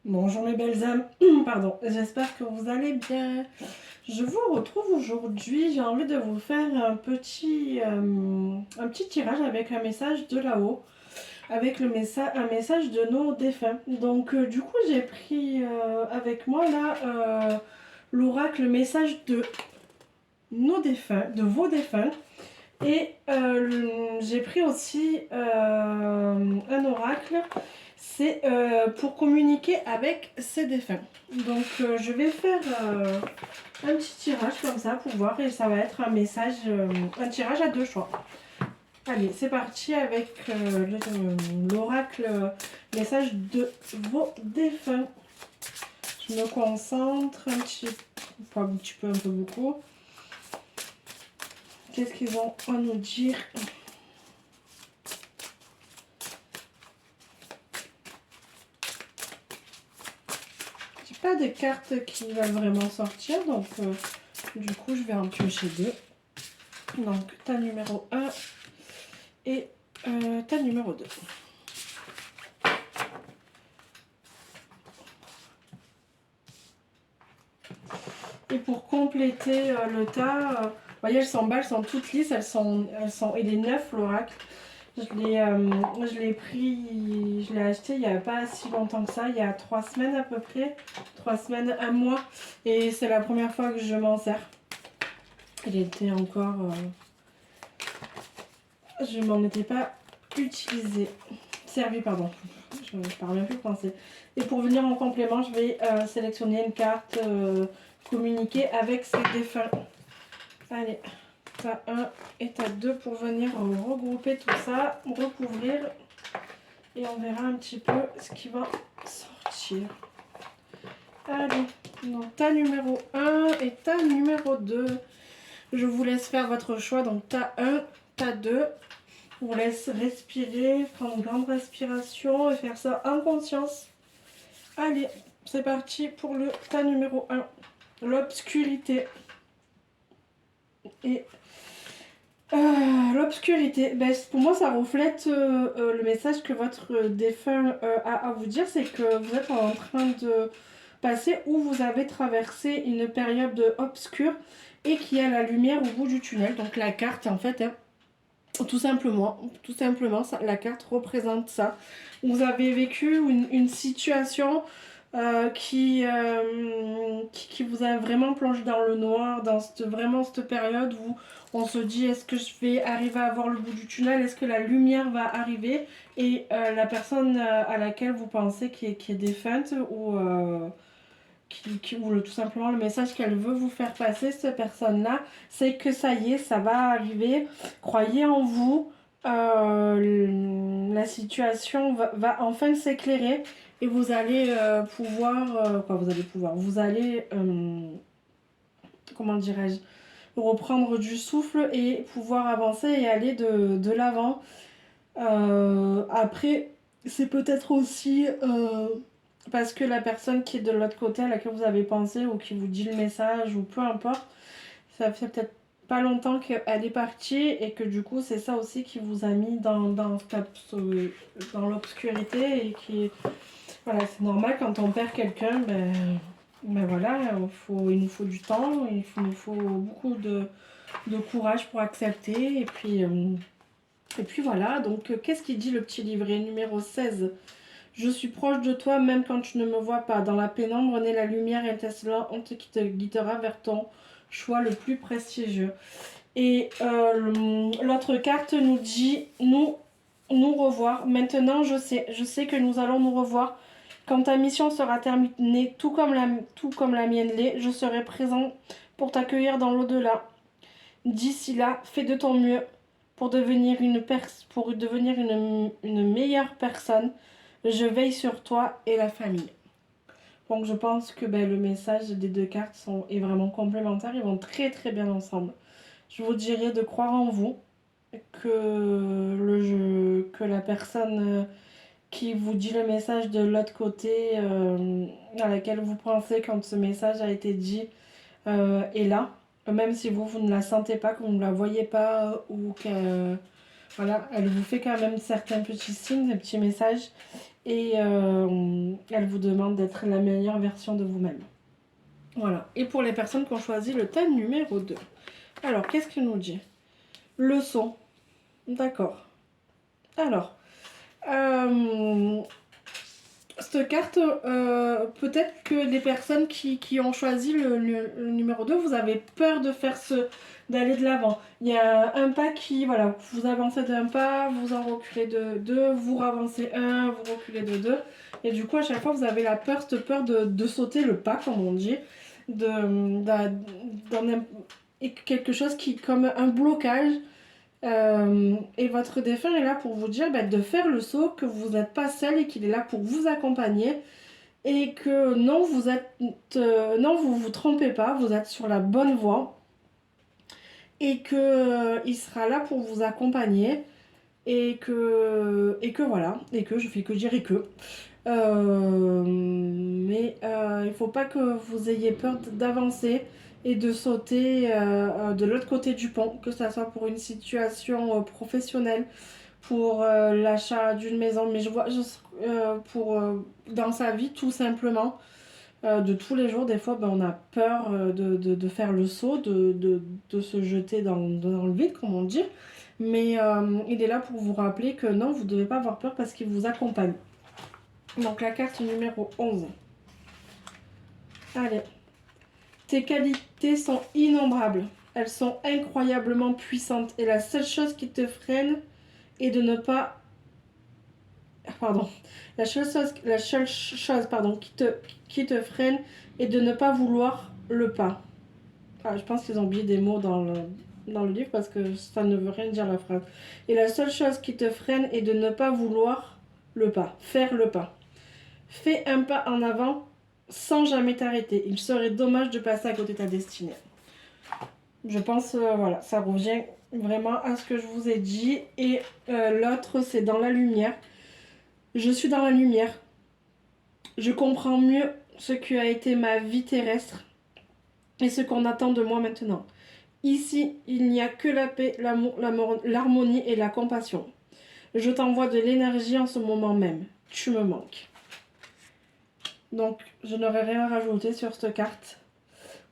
Bonjour mes belles âmes, pardon, j'espère que vous allez bien. Je vous retrouve aujourd'hui, j'ai envie de vous faire un petit tirage avec un message de là-haut, avec un message de nos défunts. Donc du coup j'ai pris avec moi là l'oracle message de nos défunts, de vos défunts. Et j'ai pris aussi un oracle, c'est pour communiquer avec ses défunts. Donc je vais faire un petit tirage comme ça pour voir et ça va être un message, un tirage à deux choix. Allez, c'est parti avec l'oracle message de vos défunts. Je me concentre pas un petit peu, un peu beaucoup. Qu'est-ce qu'ils ont à nous dire? J'ai pas de cartes qui va vraiment sortir, donc du coup je vais en piocher deux. Donc ta numéro 1 et ta numéro 2. Et pour compléter le tas, vous voyez, elles sont toutes lisses, il est neuf l'oracle. Je l'ai pris, je l'ai acheté il n'y a pas si longtemps que ça, il y a 3 semaines à peu près, 3 semaines, un mois, et c'est la première fois que je m'en sers. Il était encore, je m'en étais pas utilisé, servi pardon, je ne parle même plus français. Et pour venir en complément, je vais sélectionner une carte communiquer avec ses défunts. Allez. T'as 1 et t'as 2 pour venir regrouper tout ça, recouvrir et on verra un petit peu ce qui va sortir. Allez, donc ta numéro 1 et ta numéro 2. Je vous laisse faire votre choix, donc t'as 1, t'as 2. Je vous laisse respirer, prendre une grande respiration et faire ça en conscience. Allez, c'est parti pour le tas numéro 1, l'obscurité. Et l'obscurité, ben, pour moi ça reflète le message que votre défunt a à vous dire, c'est que vous êtes en train de passer ou vous avez traversé une période obscure et qu'il y a la lumière au bout du tunnel. Donc la carte en fait, hein, tout simplement ça, la carte représente ça. Vous avez vécu une situation qui vous a vraiment plongé dans le noir, dans cette période où on se dit est-ce que je vais arriver à voir le bout du tunnel, est-ce que la lumière va arriver, et la personne à laquelle vous pensez qui est défunte ou tout simplement le message qu'elle veut vous faire passer, cette personne-là, c'est que ça y est, ça va arriver, croyez en vous, la situation va enfin s'éclairer et vous allez vous allez, comment dirais-je, reprendre du souffle et pouvoir avancer et aller de l'avant. Après, c'est peut-être aussi parce que la personne qui est de l'autre côté à laquelle vous avez pensé ou qui vous dit le message ou peu importe, ça fait peut-être pas longtemps qu'elle est partie et que du coup c'est ça aussi qui vous a mis dans l'obscurité et qui, voilà, c'est normal quand on perd quelqu'un, ben voilà, il nous faut du temps, nous faut beaucoup de courage pour accepter et puis voilà. Donc qu'est-ce qu'il dit le petit livret numéro 16? Je suis proche de toi même quand tu ne me vois pas. Dans la pénombre naît la lumière étincelante qui te guidera vers ton choix le plus prestigieux. Et l'autre carte nous dit nous revoir. Maintenant je sais que nous allons nous revoir. Quand ta mission sera terminée, tout comme la mienne l'est, je serai présent pour t'accueillir dans l'au-delà. D'ici là, fais de ton mieux pour devenir une meilleure personne. Je veille sur toi et la famille. Donc je pense que le message des deux cartes est vraiment complémentaire. Ils vont très très bien ensemble. Je vous dirais de croire en vous, que la personne qui vous dit le message de l'autre côté, à laquelle vous pensez quand ce message a été dit, est là. Même si vous ne la sentez pas, que vous ne la voyez pas, ou que voilà, elle vous fait quand même certains petits signes, des petits messages. et elle vous demande d'être la meilleure version de vous-même. Voilà. Et pour les personnes qui ont choisi le thème numéro 2. Alors, qu'est-ce qu'il nous dit? Leçon. D'accord. Alors, cette carte, peut-être que les personnes qui ont choisi le numéro 2, vous avez peur de faire d'aller de l'avant. Il y a un pas qui, voilà, vous avancez d'un pas, vous en reculez de deux, vous avancez un, vous reculez de deux. Et du coup, à chaque fois, vous avez cette peur de sauter le pas, comme on dit, quelque chose qui, comme un blocage. Et votre défunt est là pour vous dire de faire le saut, que vous n'êtes pas seul et qu'il est là pour vous accompagner. Et que non, non, vous vous trompez pas, vous êtes sur la bonne voie. Et que il sera là pour vous accompagner. Et que voilà. Et que je fais que dire et que. Mais il faut pas que vous ayez peur d'avancer et de sauter de l'autre côté du pont, que ce soit pour une situation professionnelle, pour l'achat d'une maison, mais je vois pour dans sa vie tout simplement, de tous les jours. Des fois on a peur de faire le saut, de se jeter dans le vide, comme on dit, mais il est là pour vous rappeler que non, vous ne devez pas avoir peur parce qu'il vous accompagne. Donc la carte numéro 11. Allez. Tes qualités sont innombrables. Elles sont incroyablement puissantes. Et la seule chose qui te freine est de ne pas... Pardon. La seule chose qui te freine est de ne pas vouloir le pas. Ah, je pense qu'ils ont oublié des mots dans le livre parce que ça ne veut rien dire la phrase. Et la seule chose qui te freine est de ne pas vouloir le pas. Faire le pas. Fais un pas en avant sans jamais t'arrêter. Il serait dommage de passer à côté de ta destinée. Je pense, voilà, ça revient vraiment à ce que je vous ai dit. Et l'autre, c'est dans la lumière. Je suis dans la lumière. Je comprends mieux ce qui a été ma vie terrestre et ce qu'on attend de moi maintenant. Ici, il n'y a que la paix, l'amour, l'harmonie et la compassion. Je t'envoie de l'énergie en ce moment même. Tu me manques. Donc, je n'aurais rien à rajouter sur cette carte.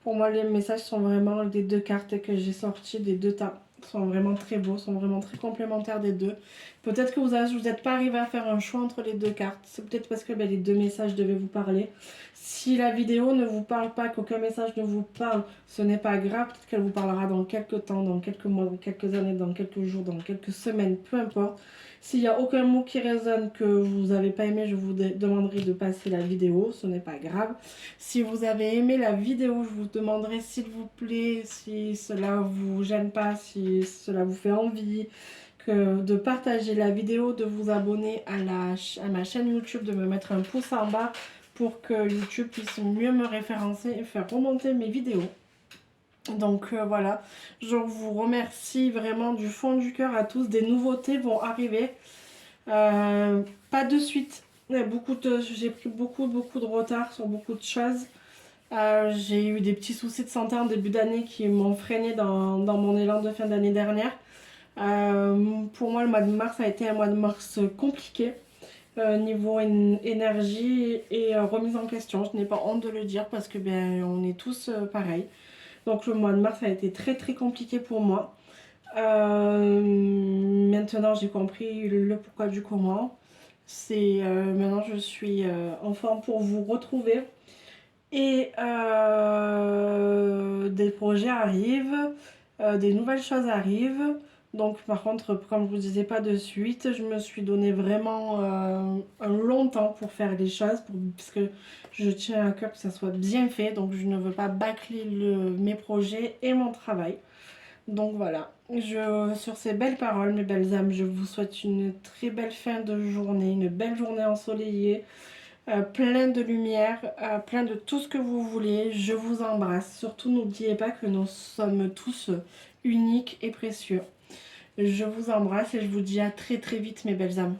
Pour moi, les messages sont vraiment des deux cartes que j'ai sorties, des deux tas. Sont vraiment très beaux, sont vraiment très complémentaires des deux. Peut-être que vous n'êtes pas arrivé à faire un choix entre les deux cartes. C'est peut-être parce que les deux messages devaient vous parler. Si la vidéo ne vous parle pas, qu'aucun message ne vous parle, ce n'est pas grave. Peut-être qu'elle vous parlera dans quelques temps, dans quelques mois, dans quelques années, dans quelques jours, dans quelques semaines, peu importe. S'il n'y a aucun mot qui résonne que vous n'avez pas aimé, je vous demanderai de passer la vidéo. Ce n'est pas grave. Si vous avez aimé la vidéo, je vous demanderai s'il vous plaît, si cela vous gêne pas, si cela vous fait envie, de partager la vidéo, de vous abonner à ma chaîne YouTube, de me mettre un pouce en bas pour que YouTube puisse mieux me référencer et faire remonter mes vidéos. Donc voilà, je vous remercie vraiment du fond du cœur à tous. Des nouveautés vont arriver, pas de suite. J'ai pris beaucoup de retard sur beaucoup de choses. J'ai eu des petits soucis de santé en début d'année qui m'ont freiné dans mon élan de fin d'année dernière. Pour moi, le mois de mars a été un mois de mars compliqué. Niveau énergie et remise en question. Je n'ai pas honte de le dire parce que on est tous pareils. Donc le mois de mars a été très compliqué pour moi. Maintenant j'ai compris le pourquoi du comment. Maintenant je suis en forme pour vous retrouver. Et des projets arrivent, des nouvelles choses arrivent. Donc par contre, comme je vous disais, pas de suite. Je me suis donné vraiment un long temps pour faire les choses, parce que je tiens à cœur que ça soit bien fait. Donc je ne veux pas bâcler mes projets et mon travail. Donc voilà, sur ces belles paroles, mes belles âmes, je vous souhaite une très belle fin de journée, une belle journée ensoleillée, plein de lumière, plein de tout ce que vous voulez. Je vous embrasse. Surtout, n'oubliez pas que nous sommes tous uniques et précieux. Je vous embrasse et je vous dis à très vite, mes belles âmes.